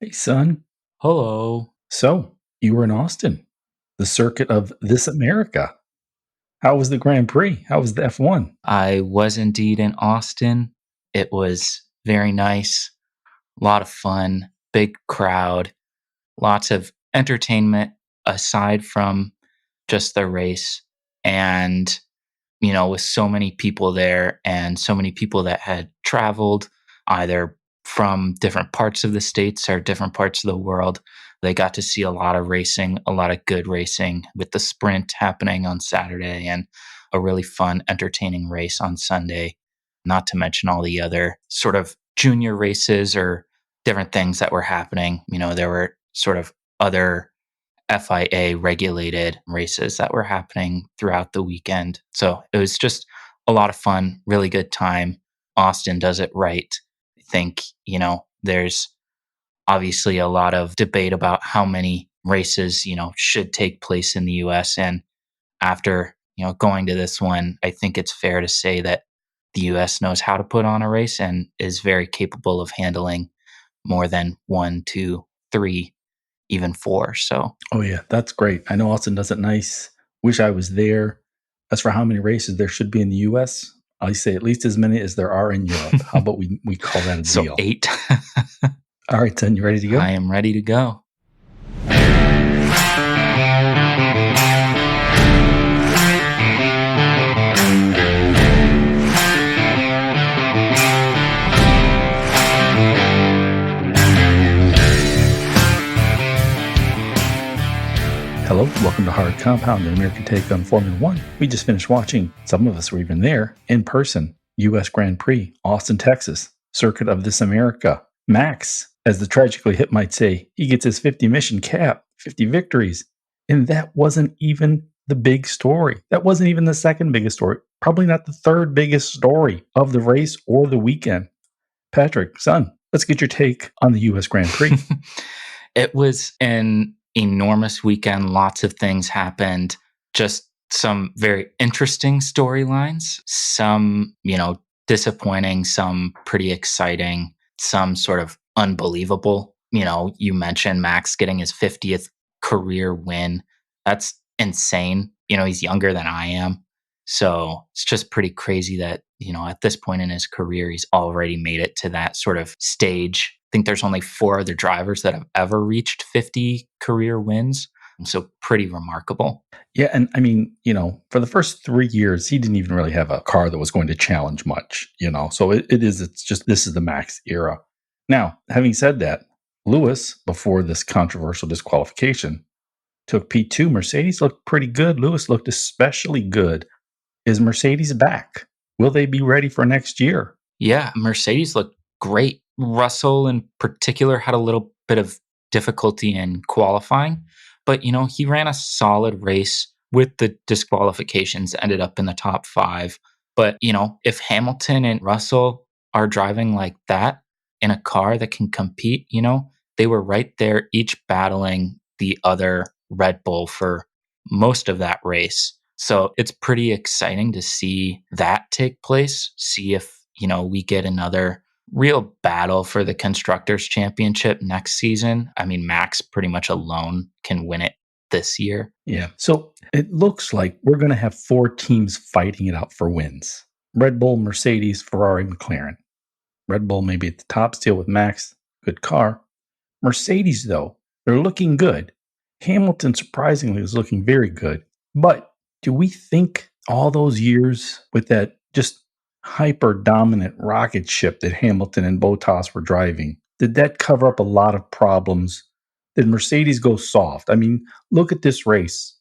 Hey, son. Hello. So, you were in Austin, the circuit of this America. How was the Grand Prix? How was the F1? I was indeed in Austin. It was very nice, a lot of fun, big crowd, lots of entertainment aside from just the race. And, with so many people there and so many people that had traveled either from different parts of the States or different parts of the world, they got to see a lot of racing, a lot of good racing with the sprint happening on Saturday and a really fun, entertaining race on Sunday, not to mention all the other sort of junior races or different things that were happening. There were sort of other FIA regulated races that were happening throughout the weekend. So it was just a lot of fun, really good time. Austin does it right. I think, there's obviously a lot of debate about how many races, should take place in the US. And after, going to this one, I think it's fair to say that the US knows how to put on a race and is very capable of handling more than one, two, three, even four. So Oh, yeah, that's great. I know Austin does it nice. Wish I was there. As for how many races there should be in the US, I say at least as many as there are in Europe. How about we call that a so deal? 8. All right, son, you ready to go? I am ready to go. Hello, welcome to Hard Compound, an American take on Formula One. We just finished watching, some of us were even there, in person, U.S. Grand Prix, Austin, Texas, circuit of this America. Max, as the tragically hip might say, he gets his 50 mission cap, 50 victories. And that wasn't even the big story. That wasn't even the second biggest story. Probably not the third biggest story of the race or the weekend. Patrick, son, let's get your take on the U.S. Grand Prix. It was an enormous weekend. Lots of things happened. Just some very interesting storylines. Some, disappointing, some pretty exciting, some sort of unbelievable. You mentioned Max getting his 50th career win. That's insane. He's younger than I am. So it's just pretty crazy that, at this point in his career, he's already made it to that sort of stage. I think there's only 4 other drivers that have ever reached 50 career wins. So pretty remarkable. Yeah, and I mean, for the first 3 years, he didn't even really have a car that was going to challenge much, So it's just, this is the Max era. Now, having said that, Lewis, before this controversial disqualification, took P2. Mercedes looked pretty good. Lewis looked especially good. Is Mercedes back? Will they be ready for next year? Yeah, Mercedes looked great. Russell in particular had a little bit of difficulty in qualifying, but he ran a solid race with the disqualifications, ended up in the top 5. But, if Hamilton and Russell are driving like that in a car that can compete, they were right there, each battling the other Red Bull for most of that race. So it's pretty exciting to see that take place, see if, we get another real battle for the Constructors' Championship next season. I mean, Max pretty much alone can win it this year. Yeah. So it looks like we're going to have 4 teams fighting it out for wins. Red Bull, Mercedes, Ferrari, McLaren. Red Bull may be at the top still with Max, good car. Mercedes, though, they're looking good. Hamilton, surprisingly, is looking very good. But do we think all those years with that just hyper dominant rocket ship that Hamilton and Bottas were driving, did that cover up a lot of problems? Did Mercedes go soft? I mean, look at this race.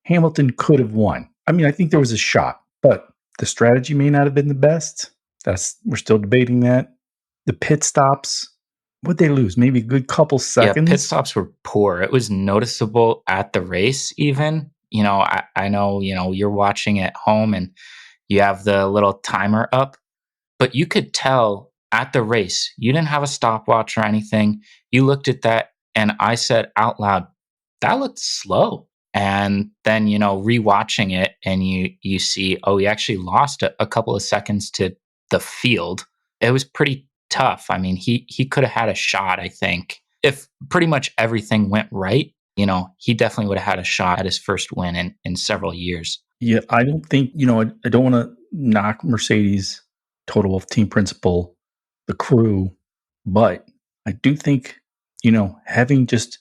Hamilton could have won. I mean, I think there was a shot, but the strategy may not have been the best. We're still debating that. The pit stops, would they lose? Maybe a good couple seconds. Yeah, pit stops were poor. It was noticeable at the race, even. I know, you're watching at home and you have the little timer up, but you could tell at the race, you didn't have a stopwatch or anything. You looked at that and I said out loud, that looked slow. And then, rewatching it and you see, oh, he actually lost a couple of seconds to the field. It was pretty tough. I mean, he could have had a shot, I think. if pretty much everything went right, he definitely would have had a shot at his first win in several years. Yeah, I don't think, I don't want to knock Mercedes, total of team principal, the crew, but I do think, having just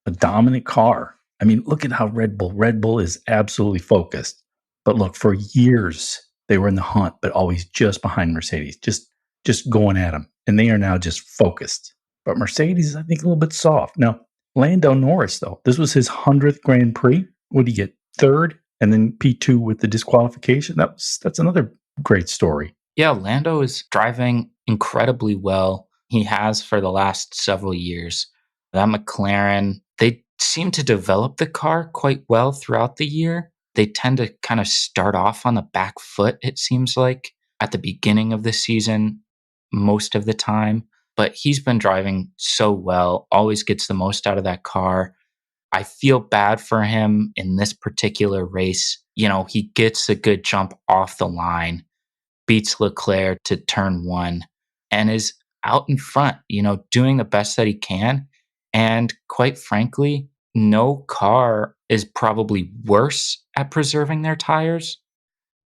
a dominant car. I mean, look at how Red Bull is absolutely focused. But look, for years they were in the hunt, but always just behind Mercedes, just going at them. And they are now just focused. But Mercedes is, I think, a little bit soft. Now, Lando Norris, though, this was his 100th Grand Prix. What did he get? Third, and then P2 with the disqualification. That's another great story. Yeah, Lando is driving incredibly well. He has for the last several years. That McLaren, they seem to develop the car quite well throughout the year. They tend to kind of start off on the back foot, it seems like, at the beginning of the season, most of the time. But he's been driving so well, always gets the most out of that car. I feel bad for him in this particular race. He gets a good jump off the line, beats Leclerc to turn one, and is out in front, doing the best that he can. And quite frankly, no car is probably worse at preserving their tires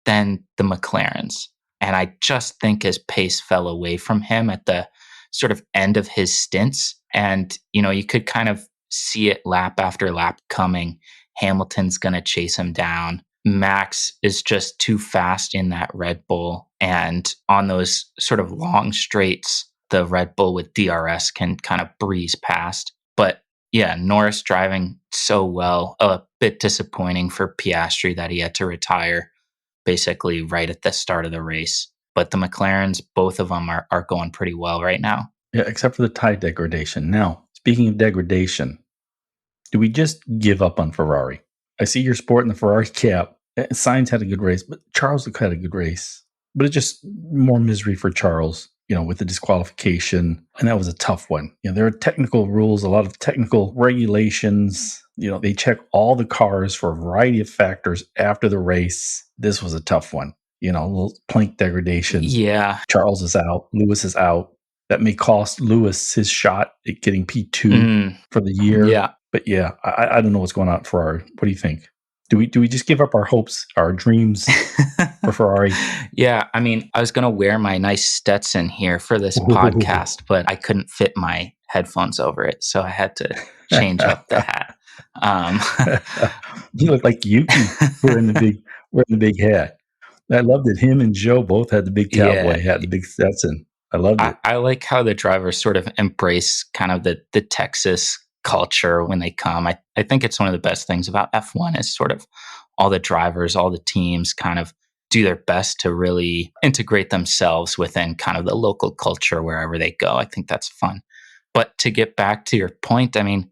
than the McLarens. And I just think his pace fell away from him at the sort of end of his stints. And, you could kind of see it lap after lap coming. Hamilton's going to chase him down. Max is just too fast in that Red Bull. And on those sort of long straights, the Red Bull with DRS can kind of breeze past. But yeah, Norris driving so well. A bit disappointing for Piastri that he had to retire basically right at the start of the race. But the McLarens, both of them are going pretty well right now. Yeah, except for the tie degradation. Now, speaking of degradation, do we just give up on Ferrari? I see you're sporting the Ferrari cap. Sainz had a good race, but Charles had a good race. But it's just more misery for Charles, with the disqualification. And that was a tough one. There are technical rules, a lot of technical regulations. They check all the cars for a variety of factors after the race. This was a tough one. Little plank degradation. Yeah. Charles is out. Lewis is out. That may cost Lewis his shot at getting P2 for the year. Yeah. But yeah, I don't know what's going on at Ferrari. What do you think? Do we just give up our hopes, our dreams for Ferrari? Yeah, I mean, I was going to wear my nice Stetson here for this podcast, but I couldn't fit my headphones over it, so I had to change up the hat. You look like Yuki wearing the big hat. I loved it. Him and Joe both had the big cowboy hat, the big Stetson. I loved it. I like how the drivers sort of embrace kind of the Texas culture when they come. I think it's one of the best things about F1 is sort of all the drivers, all the teams kind of do their best to really integrate themselves within kind of the local culture wherever they go. I think that's fun. But to get back to your point, I mean,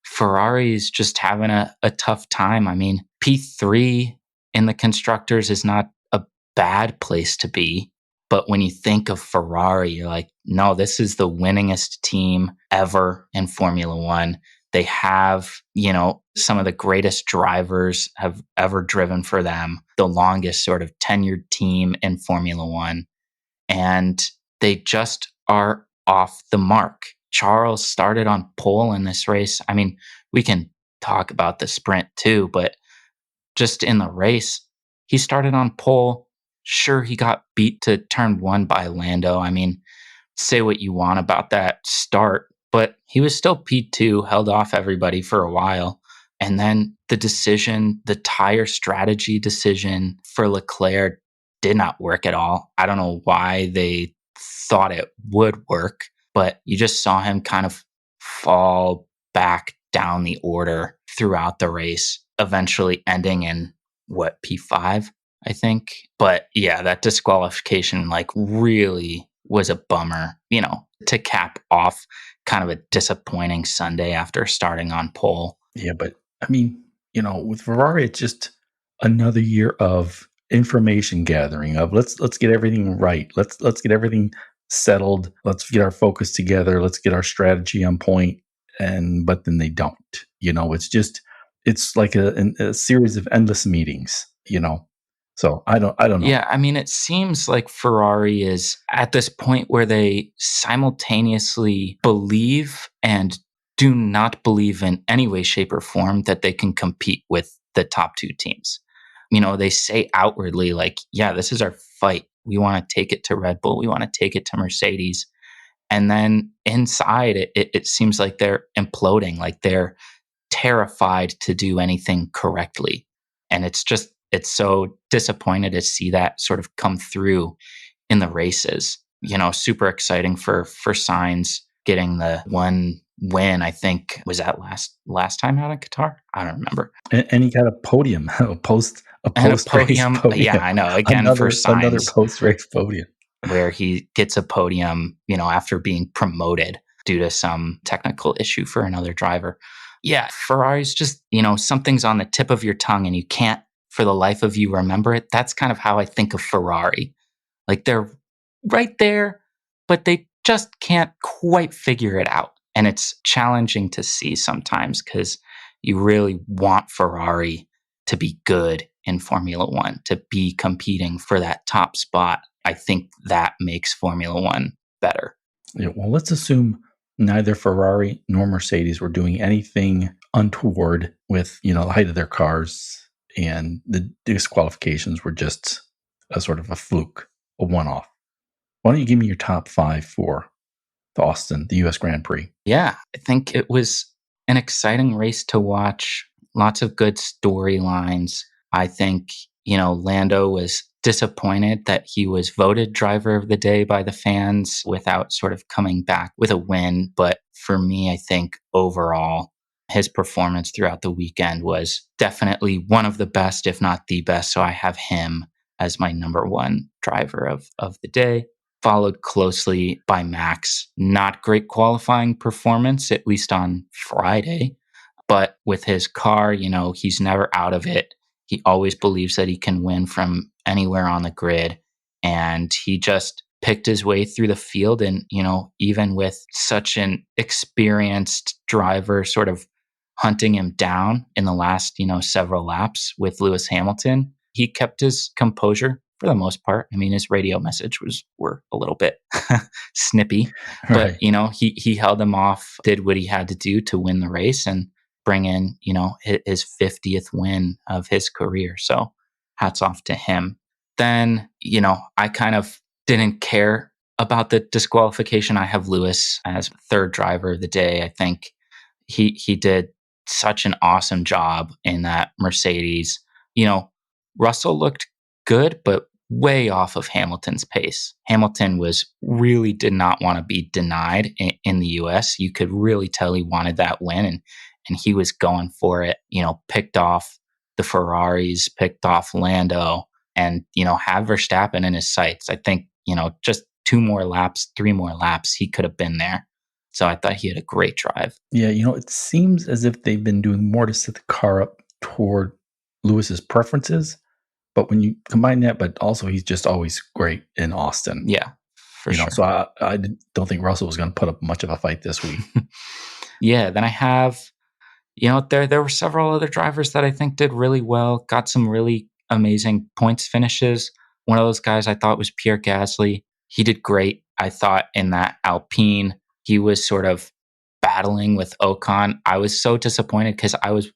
Ferrari is just having a tough time. I mean, P3 in the constructors is not a bad place to be. But when you think of Ferrari, you're like, no, this is the winningest team ever in Formula One. They have, some of the greatest drivers have ever driven for them, the longest sort of tenured team in Formula One. And they just are off the mark. Charles started on pole in this race. I mean, we can talk about the sprint too, but just in the race, he started on pole. Sure, he got beat to turn one by Lando. I mean, say what you want about that start, but he was still P2, held off everybody for a while. And then the tire strategy decision for Leclerc did not work at all. I don't know why they thought it would work, but you just saw him kind of fall back down the order throughout the race, eventually ending in P5? I think. But yeah, that disqualification really was a bummer, to cap off kind of a disappointing Sunday after starting on pole. Yeah, but I mean, with Ferrari, it's just another year of information gathering of let's get everything right. Let's get everything settled. Let's get our focus together. Let's get our strategy on point. But then they don't. It's like a series of endless meetings, So I don't know. Yeah, I mean, it seems like Ferrari is at this point where they simultaneously believe and do not believe in any way, shape, or form that they can compete with the top two teams. They say outwardly, like, yeah, this is our fight. We want to take it to Red Bull. We want to take it to Mercedes. And then inside, it seems like they're imploding, like they're terrified to do anything correctly. And it's so disappointed to see that sort of come through in the races. Super exciting for Sainz getting the one win. I think was that last time out in Qatar. I don't remember. And he got a podium, a post race podium. Yeah, I know. Again, for another Sainz, post race podium where he gets a podium, after being promoted due to some technical issue for another driver. Yeah, Ferrari's just, something's on the tip of your tongue and you can't for the life of you remember it. That's kind of how I think of Ferrari. Like they're right there, but they just can't quite figure it out. And it's challenging to see sometimes because you really want Ferrari to be good in Formula One, to be competing for that top spot. I think that makes Formula One better. Yeah, well, let's assume neither Ferrari nor Mercedes were doing anything untoward with, the height of their cars, and the disqualifications were just a sort of a fluke, a one-off. Why don't you give me your top 5 for the Austin, the U.S. Grand Prix? Yeah, I think it was an exciting race to watch. Lots of good storylines. I think, Lando was disappointed that he was voted driver of the day by the fans without sort of coming back with a win. But for me, I think overall, his performance throughout the weekend was definitely one of the best, if not the best. So I have him as my number one driver of the day, followed closely by Max. Not great qualifying performance, at least on Friday. But with his car, he's never out of it. He always believes that he can win from anywhere on the grid. And he just picked his way through the field. And, even with such an experienced driver sort of hunting him down in the last, several laps with Lewis Hamilton, he kept his composure for the most part. I mean, his radio message were a little bit snippy, but, Right. He held him off, did what he had to do to win the race and bring in, his 50th win of his career. So hats off to him. Then, I kind of didn't care about the disqualification. I have Lewis as third driver of the day. I think he did such an awesome job in that Mercedes. Russell looked good, but way off of Hamilton's pace. Hamilton really did not want to be denied in the US. You could really tell he wanted that win, and he was going for it, picked off the Ferraris, picked off Lando, and, have Verstappen in his sights. I think, just 2 more laps, 3 more laps, he could have been there. So I thought he had a great drive. Yeah, it seems as if they've been doing more to set the car up toward Lewis's preferences. But when you combine that, but also he's just always great in Austin. Yeah, for sure. So I don't think Russell was going to put up much of a fight this week. Yeah, then I have, there were several other drivers that I think did really well, got some really amazing points finishes. One of those guys I thought was Pierre Gasly. He did great. I thought in that Alpine, he was sort of battling with Ocon. I was so disappointed because I was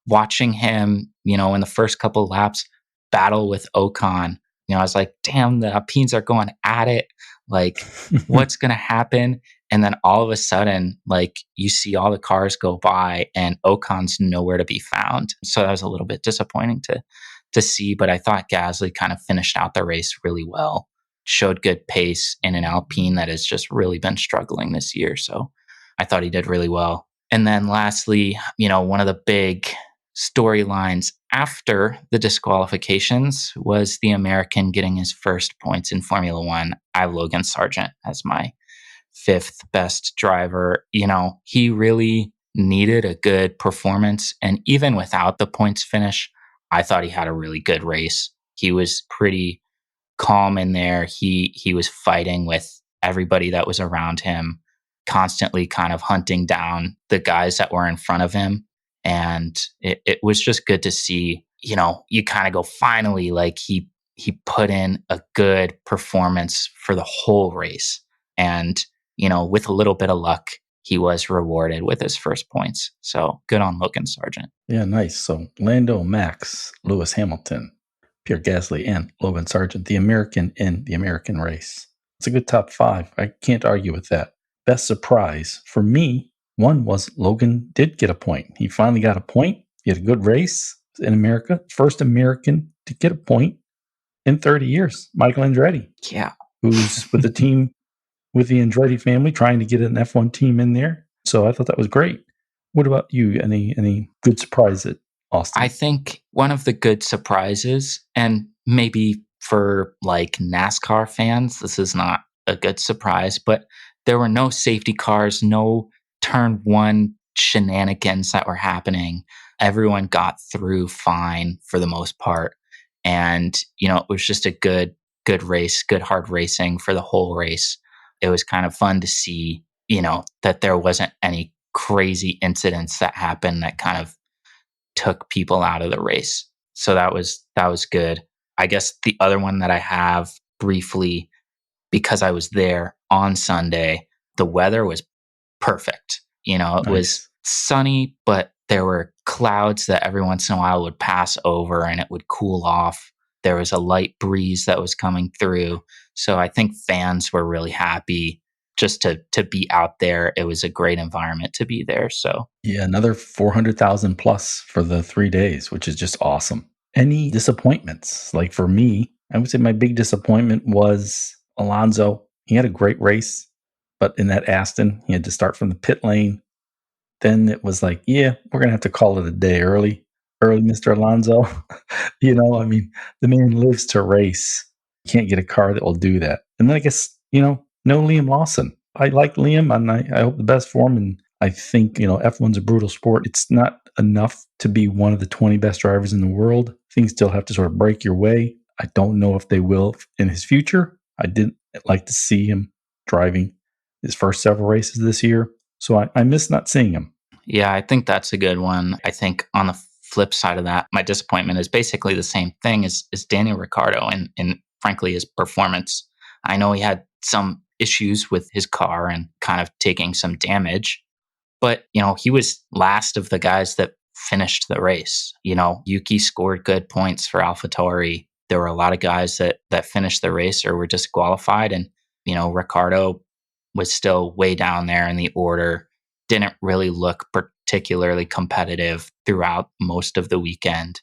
watching him, in the first couple of laps battle with Ocon. I was like, damn, the Alpines are going at it. Like, what's going to happen? And then all of a sudden, like, you see all the cars go by and Ocon's nowhere to be found. So that was a little bit disappointing to see, but I thought Gasly kind of finished out the race really well, showed good pace in an Alpine that has just really been struggling this year. So I thought he did really well. And then lastly, one of the big storylines after the disqualifications was the American getting his first points in Formula One. I have Logan Sargeant as my 5th best driver. He really needed a good performance. And even without the points finish, I thought he had a really good race. He was pretty calm in there. He was fighting with everybody that was around him, constantly kind of hunting down the guys that were in front of him. And it was just good to see, you kind of go, finally, like he put in a good performance for the whole race. And, with a little bit of luck, he was rewarded with his first points. So good on Logan Sargeant. Yeah, nice. So Lando, Max, Lewis Hamilton, Pierre Gasly, and Logan Sargeant, the American in the American race. It's a good top five. I can't argue with that. Best surprise for me, one was Logan did get a point. He finally got a point. He had a good race in America. First American to get a point in 30 years. Michael Andretti, Yeah. who's with the team with the Andretti family, trying to get an F1 team in there. So I thought that was great. What about you? Any good surprise at Austin? I think one of the good surprises, and maybe for like NASCAR fans, this is not a good surprise, but there were no safety cars, no turn one shenanigans that were happening. Everyone got through fine for the most part. And, it was just a good race, good hard racing for the whole race. It was kind of fun to see, that there wasn't any crazy incidents that happened that kind of took people out of the race. So that was good. I guess the other one that I have briefly, because I was there on Sunday, the weather was perfect. It was Nice. sunny, but there were clouds that every once in a while would pass over and it would cool off. There was a light breeze that was coming through. So I think fans were really happy just to be out there. It was a great environment to be there. So Yeah, another 400,000 plus for the 3 days, which is just awesome. Any disappointments? Like for me, I would say my big disappointment was Alonso. He had a great race, but in that Aston, he had to start from the pit lane. Then it was like, yeah, we're going to have to call it a day early, Mr. Alonso. The man lives to race. You can't get a car that will do that. And then I guess, no Liam Lawson. I like Liam and I hope the best for him. And I think, F1's a brutal sport. It's not enough to be one of the 20 best drivers in the world. Things still have to sort of break your way. I don't know if they will in his future. I didn't like to see him driving his first several races this year. So I miss not seeing him. yeah, I think that's a good one. I think on the flip side of that, my disappointment is basically the same thing as Daniel Ricciardo and frankly his performance. I know he had some issues with his car and kind of taking some damage, but he was last of the guys that finished the race. Yuki scored good points for AlphaTauri. There were a lot of guys that finished the race or were disqualified, and Ricciardo was still way down there in the order. Didn't really look particularly competitive throughout most of the weekend.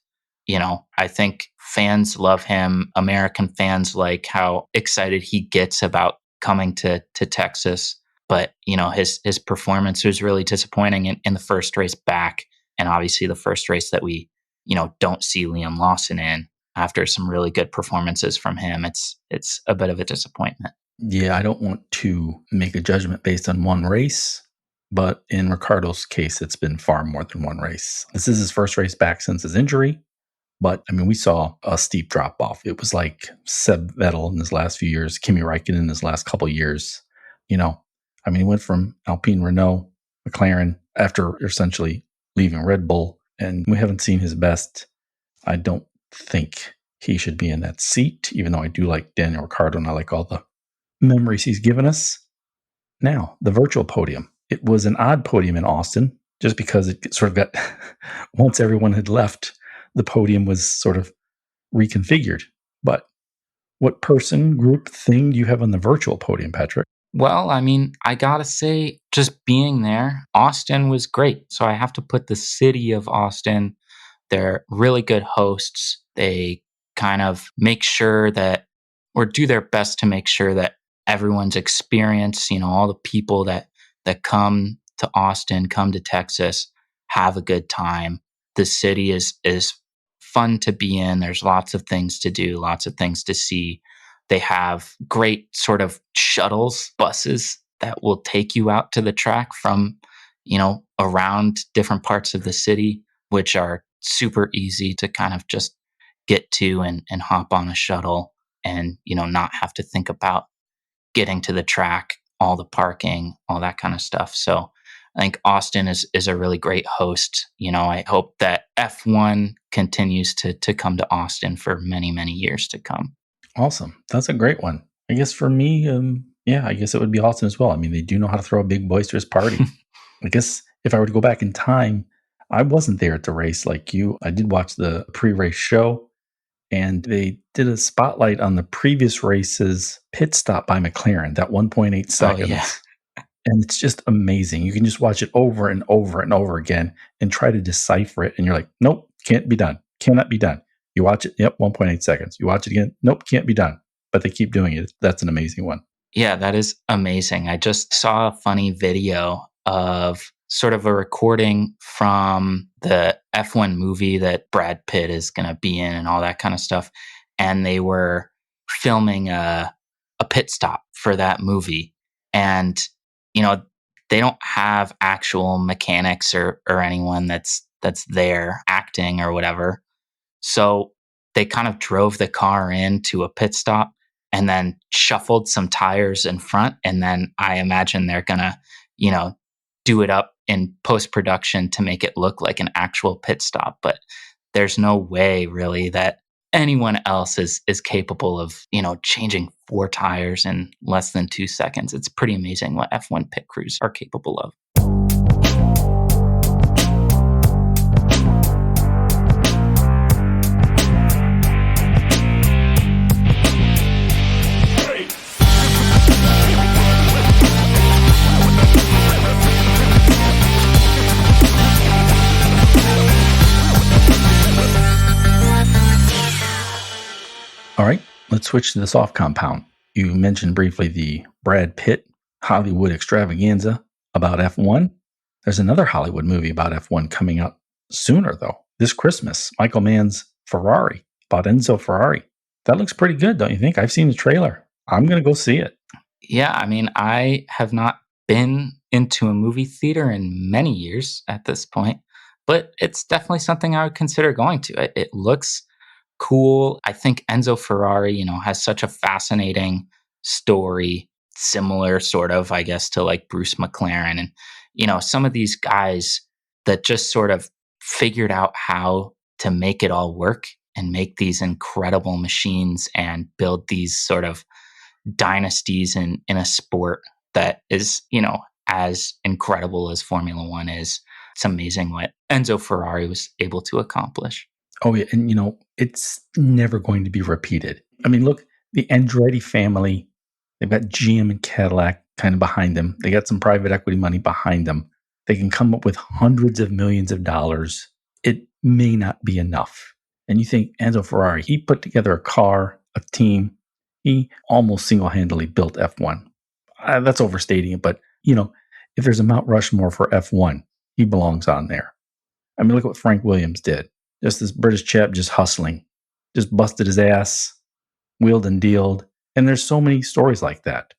I think fans love him. American fans like how excited he gets about coming to Texas. But his performance was really disappointing in the first race back, and obviously the first race that we don't see Liam Lawson in after some really good performances from him. It's a bit of a disappointment. Yeah, I don't want to make a judgment based on one race, but in Ricardo's case, it's been far more than one race. This is his first race back since his injury, but we saw a steep drop off. It was like Seb Vettel in his last few years, Kimi Räikkönen in his last couple of years. He went from Alpine, Renault, McLaren after essentially leaving Red Bull, and we haven't seen his best. I don't think he should be in that seat, even though I do like Daniel Ricciardo and I like all the memories he's given us. Now, the virtual podium. It was an odd podium in Austin just because it sort of got, once everyone had left, the podium was sort of reconfigured. But what person, group, thing do you have on the virtual podium, Patrick? Well, I gotta say, just being there, Austin was great. So I have to put the city of Austin. They're really good hosts. They kind of make sure that, or do their best to make sure that everyone's experience, all the people that come to Austin, come to Texas, have a good time. The city is fun to be in. There's lots of things to do, lots of things to see. They have great sort of shuttles, buses that will take you out to the track from, around different parts of the city, which are super easy to kind of just get to and hop on a shuttle and, not have to think about getting to the track, all the parking, all that kind of stuff. So I think Austin is a really great host. I hope that F1 continues to come to Austin for many, many years to come. Awesome. That's a great one. I guess for me, Yeah, I guess it would be awesome as well. I mean, they do know how to throw a big boisterous party. I guess if I were to go back in time, I wasn't there at the race like you. I did watch the pre-race show, and they did a spotlight on the previous race's pit stop by McLaren, that 1.8 Oh, yeah. seconds. And it's just amazing. You can just watch it over and over and over again and try to decipher it. And you're like, nope, can't be done. Cannot be done. You watch it, yep, 1.8 seconds. You watch it again, nope, can't be done. But they keep doing it. That's an amazing one. Yeah, that is amazing. I just saw a funny video of sort of a recording from the F1 movie that Brad Pitt is going to be in and all that kind of stuff. And they were filming a pit stop for that movie. And, you know, they don't have actual mechanics or anyone that's there acting or whatever. So they kind of drove the car into a pit stop and then shuffled some tires in front. And then I imagine they're going to, you know, do it up in post production to make it look like an actual pit stop. But there's no way really that anyone else is capable of, you know, changing four tires in less than 2 seconds. It's pretty amazing what F1 pit crews are capable of. All right, let's switch to the soft compound. You mentioned briefly the Brad Pitt Hollywood extravaganza about F1. There's another Hollywood movie about F1 coming out sooner, though, this Christmas. Michael Mann's Ferrari, about Enzo Ferrari. That looks pretty good, don't you think? I've seen the trailer. I'm going to go see it. Yeah, I mean, I have not been into a movie theater in many years at this point, but it's definitely something I would consider going to. It looks cool. I think Enzo Ferrari, you know, has such a fascinating story, similar sort of, I guess, to like Bruce McLaren and, you know, some of these guys that just sort of figured out how to make it all work and make these incredible machines and build these sort of dynasties in a sport that is, you know, as incredible as Formula One is. It's amazing what Enzo Ferrari was able to accomplish. Oh, yeah. And, you know, it's never going to be repeated. I mean, look, the Andretti family, they've got GM and Cadillac kind of behind them. They got some private equity money behind them. They can come up with hundreds of millions of dollars. It may not be enough. And you think Enzo Ferrari, he put together a car, a team. He almost single-handedly built F1. That's overstating it, but, you know, if there's a Mount Rushmore for F1, he belongs on there. I mean, look what Frank Williams did. Just this British chap just hustling, just busted his ass, wheeled and dealed. And there's so many stories like that.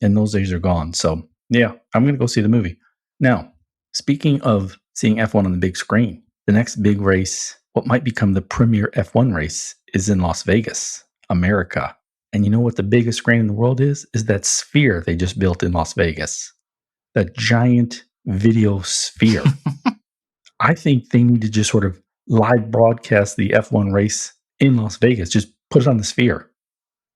And those days are gone. So, yeah, I'm going to go see the movie. Now, speaking of seeing F1 on the big screen, the next big race, what might become the premier F1 race, is in Las Vegas, America. And you know what the biggest screen in the world is? Is that sphere they just built in Las Vegas. That giant video sphere. I think they need to just sort of live broadcast the F1 race in Las Vegas. Just put it on the sphere.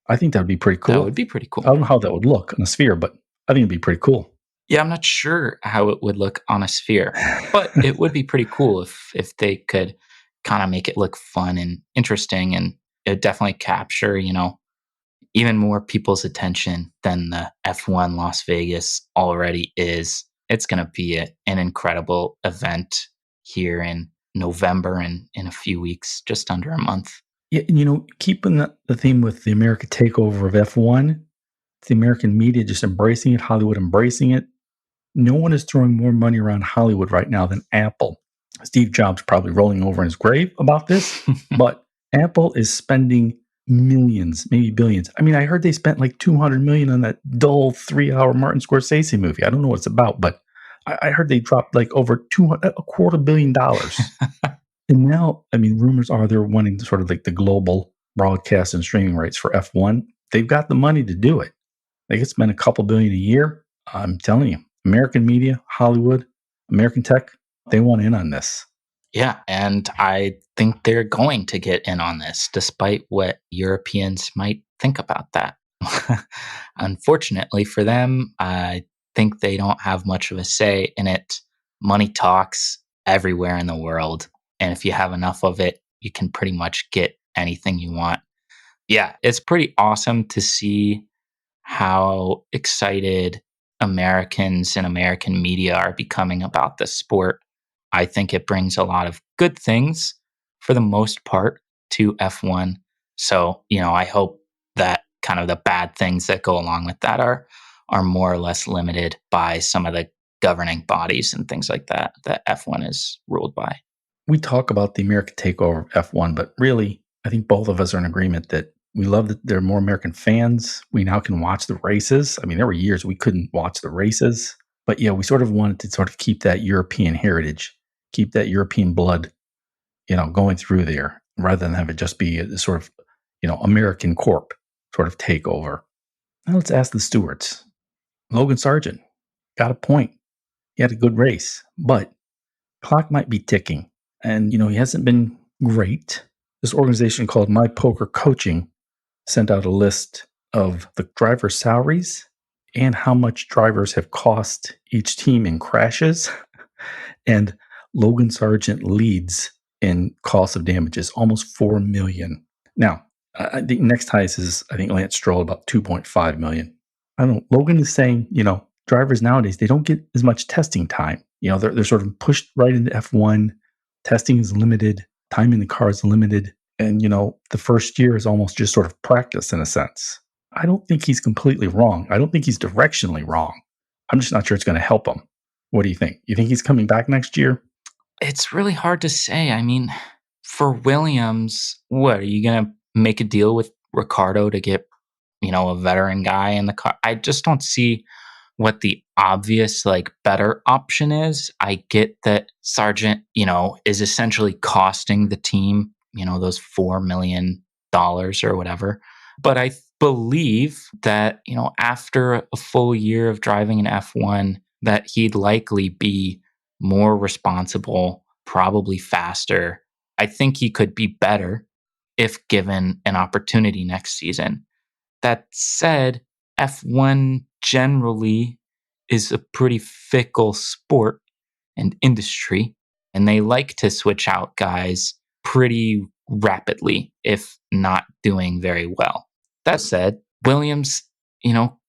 I think that would be pretty cool. That would be pretty cool. I don't know how that would look on a sphere, but I think it'd be pretty cool. Yeah, I'm not sure how it would look on a sphere, but it would be pretty cool if they could kind of make it look fun and interesting, and it would definitely capture, you know, even more people's attention than the F1 Las Vegas already is. It's going to be an incredible event here in November and in a few weeks, just under a month. Yeah, and you know, keeping the theme with the American takeover of F1, the American media just embracing it, Hollywood embracing it. No one is throwing more money around Hollywood right now than Apple. Steve Jobs probably rolling over in his grave about this, but Apple is spending millions, maybe billions. I mean, I heard they spent like $200 million on that dull 3-hour Martin Scorsese movie. I don't know what it's about, but I heard they dropped like over $250 million. And now, I mean, rumors are they're wanting sort of like the global broadcast and streaming rights for F1. They've got the money to do it. They could spend a couple billion a year. I'm telling you, American media, Hollywood, American tech, they want in on this. Yeah, and I think they're going to get in on this, despite what Europeans might think about that. Unfortunately for them, I think they don't have much of a say in it. Money talks everywhere in the world. And if you have enough of it, you can pretty much get anything you want. Yeah, it's pretty awesome to see how excited Americans and American media are becoming about the sport. I think it brings a lot of good things for the most part to F1. So, I hope that kind of the bad things that go along with that are more or less limited by some of the governing bodies and things like that F1 is ruled by. We talk about the American takeover of F1, but really, I think both of us are in agreement that we love that there are more American fans. We now can watch the races. I mean, there were years we couldn't watch the races, but yeah, we sort of wanted to sort of keep that European heritage, keep that European blood, going through there rather than have it just be a sort of, American corp sort of takeover. Now let's ask the stewards. Logan Sargeant got a point. He had a good race, but clock might be ticking. And, he hasn't been great. This organization called My Poker Coaching sent out a list of the driver salaries and how much drivers have cost each team in crashes. And Logan Sargeant leads in cost of damages, almost $4 million. Now, I think next highest is, I think, Lance Stroll, about $2.5 million. I don't know. Logan is saying, drivers nowadays, they don't get as much testing time. They're sort of pushed right into F1. Testing is limited. Time in the car is limited. And, the first year is almost just sort of practice in a sense. I don't think he's completely wrong. I don't think he's directionally wrong. I'm just not sure it's going to help him. What do you think? You think he's coming back next year? It's really hard to say. I mean, for Williams, what are you going to make a deal with Ricciardo to get, a veteran guy in the car? I just don't see what the obvious, better option is. I get that Sargeant, is essentially costing the team, those $4 million or whatever. But I believe that, after a full year of driving an F1, that he'd likely be more responsible, probably faster. I think he could be better if given an opportunity next season. That said, F1 generally is a pretty fickle sport and industry, and they like to switch out guys pretty rapidly if not doing very well. That said, Williams,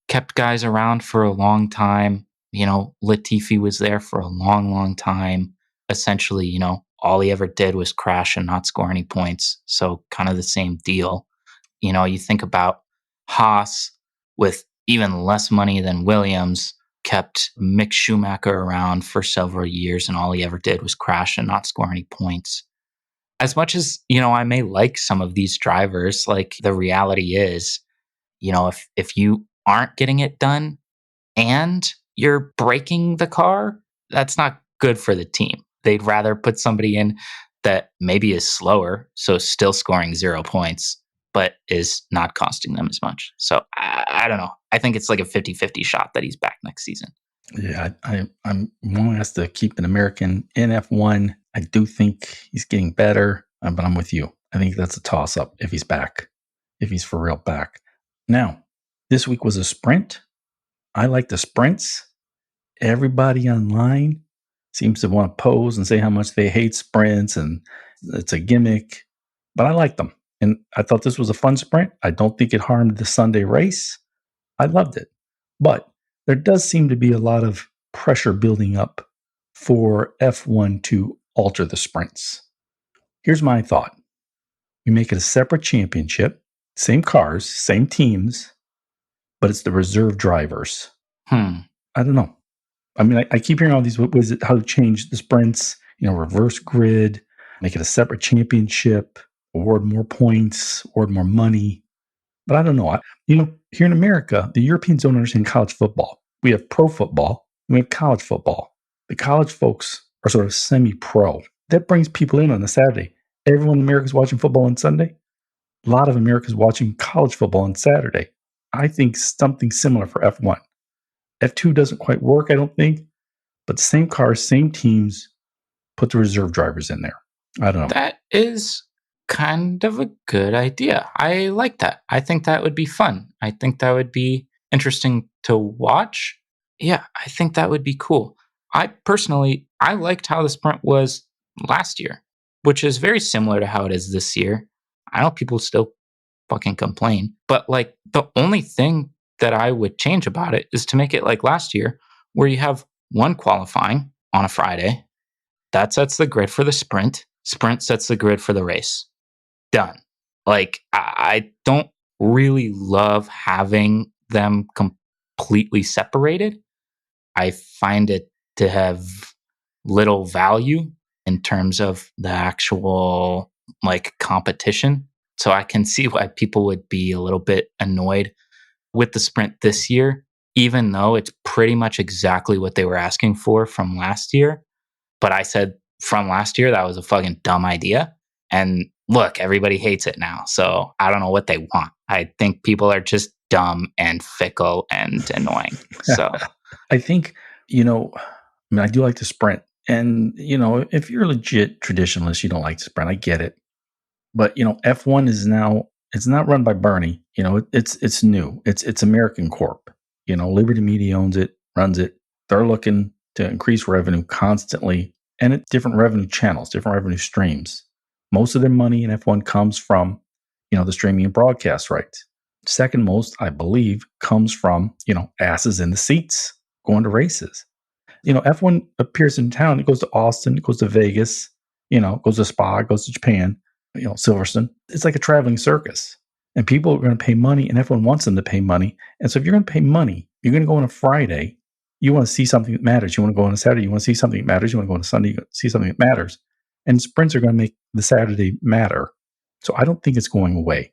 kept guys around for a long time. Latifi was there for a long, long time. Essentially, all he ever did was crash and not score any points. So kind of the same deal. You think about Haas with even less money than Williams, kept Mick Schumacher around for several years, and all he ever did was crash and not score any points. As much as, I may like some of these drivers, the reality is, if you aren't getting it done and you're breaking the car, that's not good for the team. They'd rather put somebody in that maybe is slower, so still scoring 0 points, but is not costing them as much. So I don't know. I think it's like a 50-50 shot that he's back next season. Yeah, I'm wanting us to keep an American in F1. I do think he's getting better, but I'm with you. I think that's a toss-up if he's back, if he's for real back. Now, this week was a sprint. I like the sprints. Everybody online seems to want to pose and say how much they hate sprints and it's a gimmick, but I like them. And I thought this was a fun sprint. I don't think it harmed the Sunday race. I loved it. But there does seem to be a lot of pressure building up for F1 to alter the sprints. Here's my thought. We make it a separate championship, same cars, same teams, but it's the reserve drivers. I don't know. I mean, I keep hearing all these, what was it, how to change the sprints, reverse grid, make it a separate championship, award more points, award more money. But I don't know. Here in America, the Europeans don't understand college football. We have pro football, we have college football. The college folks are sort of semi-pro. That brings people in on a Saturday. Everyone in America is watching football on Sunday. A lot of America is watching college football on Saturday. I think something similar for F1. F2 doesn't quite work, I don't think. But same cars, same teams, put the reserve drivers in there. I don't know. That is kind of a good idea. I like that. I think that would be fun. I think that would be interesting to watch. Yeah, I think that would be cool. I personally, I liked how the sprint was last year, which is very similar to how it is this year. I know people still fucking complain, but like the only thing that I would change about it is to make it like last year, where you have one qualifying on a Friday that sets the grid for the sprint. Sprint sets the grid for the race. Done. Like, I don't really love having them completely separated. I find it to have little value in terms of the actual like competition. So I can see why people would be a little bit annoyed with the sprint this year, even though it's pretty much exactly what they were asking for from last year. But I said from last year that was a fucking dumb idea. And look, everybody hates it now. So I don't know what they want. I think people are just dumb and fickle and annoying. So I think, I mean, I do like to sprint. And, if you're a legit traditionalist, you don't like to sprint. I get it. But, F1 is now, it's not run by Bernie. It's new. It's American Corp. Liberty Media owns it, runs it. They're looking to increase revenue constantly and at different revenue channels, different revenue streams. Most of their money in F1 comes from, the streaming and broadcast rights. Second most, I believe, comes from, asses in the seats going to races. F1 appears in town. It goes to Austin, it goes to Vegas, goes to Spa, goes to Japan, Silverstone. It's like a traveling circus. And people are going to pay money, and F1 wants them to pay money. And so if you're going to pay money, you're going to go on a Friday. You want to see something that matters. You want to go on a Saturday. You want to see something that matters. You want to go on a Sunday. You want to see something that matters. And sprints are going to make the Saturday matter. So I don't think it's going away.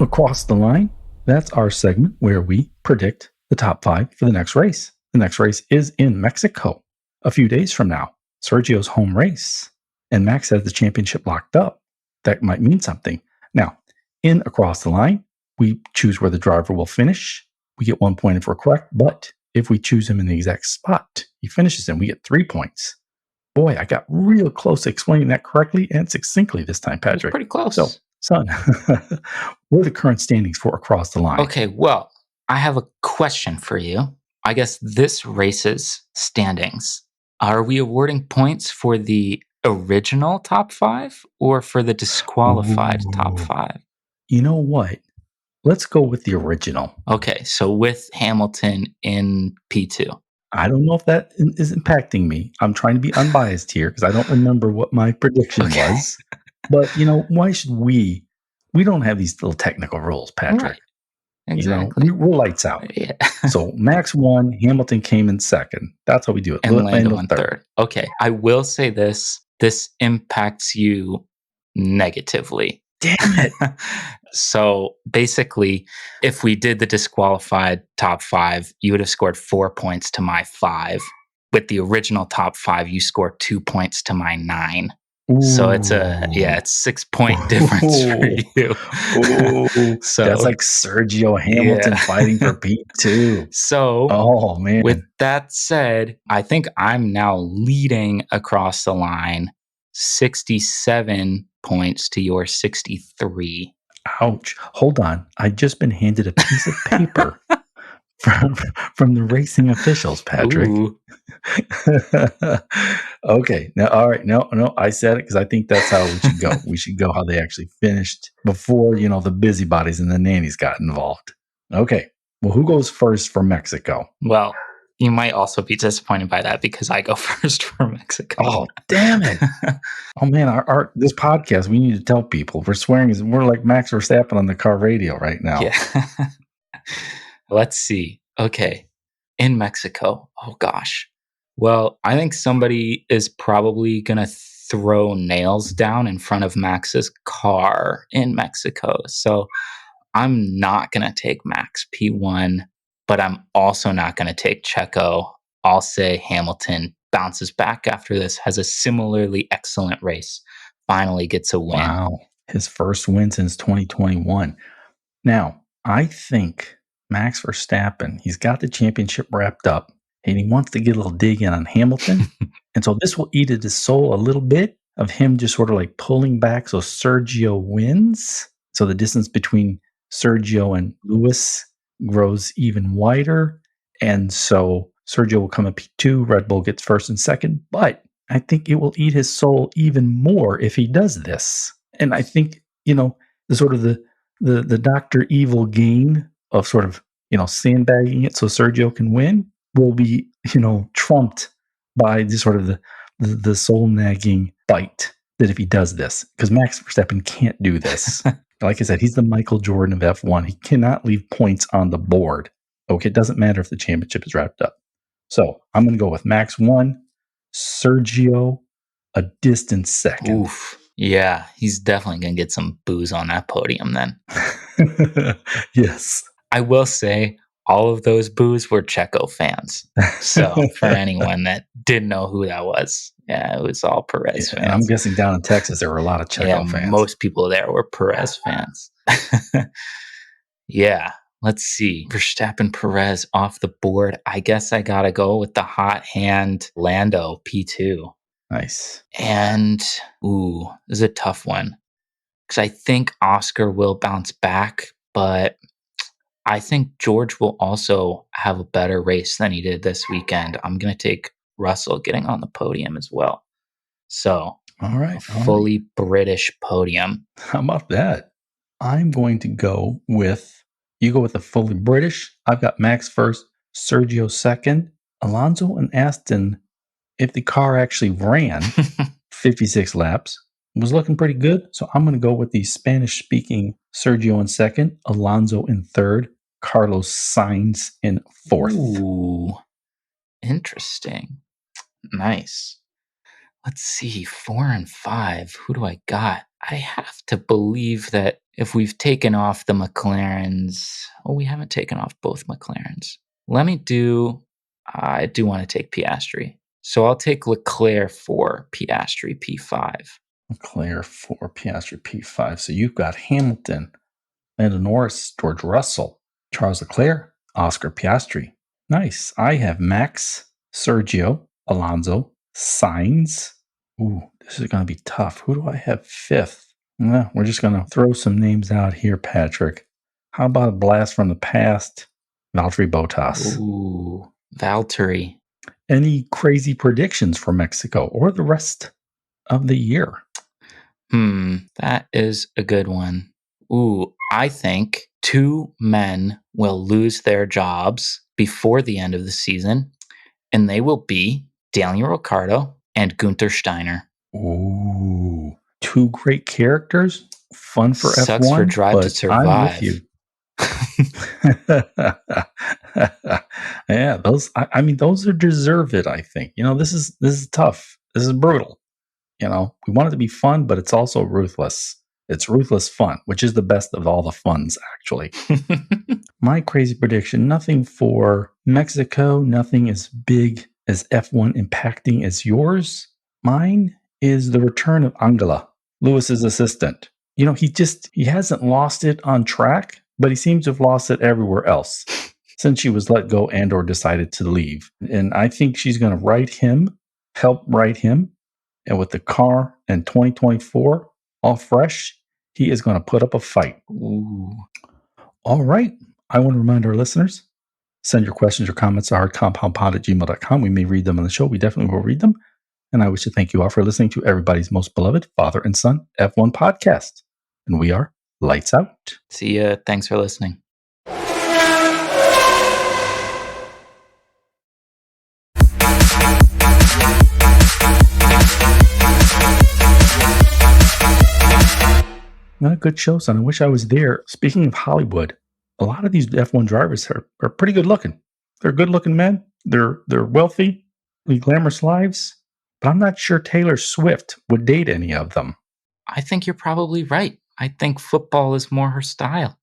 Across the line, that's our segment where we predict the top 5 for the next race. The next race is in Mexico a few days from now. Sergio's home race, and Max has the championship locked up. That might mean something. Now, in Across the Line, we choose where the driver will finish. We get 1 point if we're correct, but if we choose him in the exact spot he finishes in, we get 3 points. Boy, I got real close to explaining that correctly and succinctly this time, Patrick. pretty close. So, son, what are the current standings for Across the Line? Okay, well, I have a question for you. I guess this race's standings, are we awarding points for the original top 5 or for the disqualified top 5? You know what? Let's go with the original. Okay, so with Hamilton in P2. I don't know if that is impacting me. I'm trying to be unbiased here because I don't remember what my prediction was. But, why should we don't have these little technical rules, Patrick. Right. Exactly. We're lights out. Yeah. So Max won, Hamilton came in second. That's how we do it. And Lando in third. Okay, I will say this impacts you negatively. Damn it. So basically, if we did the disqualified top 5, you would have scored 4 points to my 5. With the original top 5, you scored 2 points to my 9. Ooh. So it's 6 point difference for you. So that's like Sergio Hamilton fighting for P2. So, man. With that said, I think I'm now leading Across the Line 67 points to your 63. Ouch. Hold on. I've just been handed a piece of paper from the racing officials, Patrick. Okay. Now, all right. No, I said it because I think that's how we should go. We should go how they actually finished before, the busybodies and the nannies got involved. Okay. Well, who goes first for Mexico? Well, you might also be disappointed by that because I go first for Mexico. Oh, damn it. Oh, man, our this podcast, we need to tell people. We're swearing. We're like Max Verstappen on the car radio right now. Yeah. Let's see. Okay. In Mexico. Oh, gosh. Well, I think somebody is probably going to throw nails down in front of Max's car in Mexico. So I'm not going to take Max P1. But I'm also not going to take Checo. I'll say Hamilton bounces back after this, has a similarly excellent race, finally gets a win. Wow. His first win since 2021. Now, I think Max Verstappen, he's got the championship wrapped up and he wants to get a little dig in on Hamilton. And so this will eat at his soul a little bit of him just sort of like pulling back so Sergio wins. So the distance between Sergio and Lewis grows even wider. And so Sergio will come up P2, Red Bull gets first and second. But I think it will eat his soul even more if he does this. And I think, the sort of the Dr. Evil game of sort of, sandbagging it so Sergio can win will be, trumped by the sort of the soul nagging bite that if he does this, because Max Verstappen can't do this. Like I said, he's the Michael Jordan of F1. He cannot leave points on the board. Okay, it doesn't matter if the championship is wrapped up. So I'm going to go with Max 1, Sergio a distant second. Oof. Yeah, he's definitely going to get some booze on that podium then. Yes. I will say all of those boos were Checo fans. So for anyone that didn't know who that was, yeah, it was all Perez fans. And I'm guessing down in Texas, there were a lot of Checo fans. Most people there were Perez fans. Yeah, let's see. Verstappen, Perez off the board. I guess I got to go with the hot hand Lando P2. Nice. And, this is a tough one. Because I think Oscar will bounce back, but I think George will also have a better race than he did this weekend. I'm going to take Russell getting on the podium as well. So, all right, fully British podium. How about that? I'm going to go with, you go with the fully British. I've got Max first, Sergio second, Alonso and Aston. If the car actually ran 56 laps, was looking pretty good. So I'm going to go with the Spanish-speaking Sergio in second, Alonso in third, Carlos Sainz in fourth. Ooh, interesting. Nice. Let's see, 4 and 5. Who do I got? I have to believe that if we've taken off the McLarens, we haven't taken off both McLarens. I do want to take Piastri. So I'll take Leclerc 4, Piastri P5. Leclerc 4, Piastri P5. So you've got Hamilton, Lando Norris, George Russell, Charles Leclerc, Oscar Piastri. Nice. I have Max, Sergio, Alonso, Sainz. Ooh, this is going to be tough. Who do I have fifth? Well, we're just going to throw some names out here, Patrick. How about a blast from the past? Valtteri Bottas. Ooh, Valtteri. Any crazy predictions for Mexico or the rest of the year? That is a good one. Ooh, I think 2 men will lose their jobs before the end of the season, and they will be Daniel Ricciardo and Gunther Steiner. Ooh, 2 great characters. Fun for Sucks F1, for Drive to Survive. I'm with you. Yeah, those are deserved, I think. This is tough. This is brutal. We want it to be fun, but it's also ruthless. It's ruthless fun, which is the best of all the funs, actually. My crazy prediction, nothing for Mexico, nothing as big as F1 impacting as yours. Mine is the return of Angela, Lewis's assistant. He hasn't lost it on track, but he seems to have lost it everywhere else since she was let go and or decided to leave. And I think she's going to help write him. And with the car in 2024, all fresh, he is going to put up a fight. Ooh. All right. I want to remind our listeners, send your questions or comments to hardcompoundpod@gmail.com. We may read them on the show. We definitely will read them. And I wish to thank you all for listening to everybody's most beloved father and son F1 podcast. And we are lights out. See ya. Thanks for listening. Not a good show, son. I wish I was there. Speaking of Hollywood, a lot of these F1 drivers are pretty good looking. They're good looking men. They're wealthy, lead glamorous lives. But I'm not sure Taylor Swift would date any of them. I think you're probably right. I think football is more her style.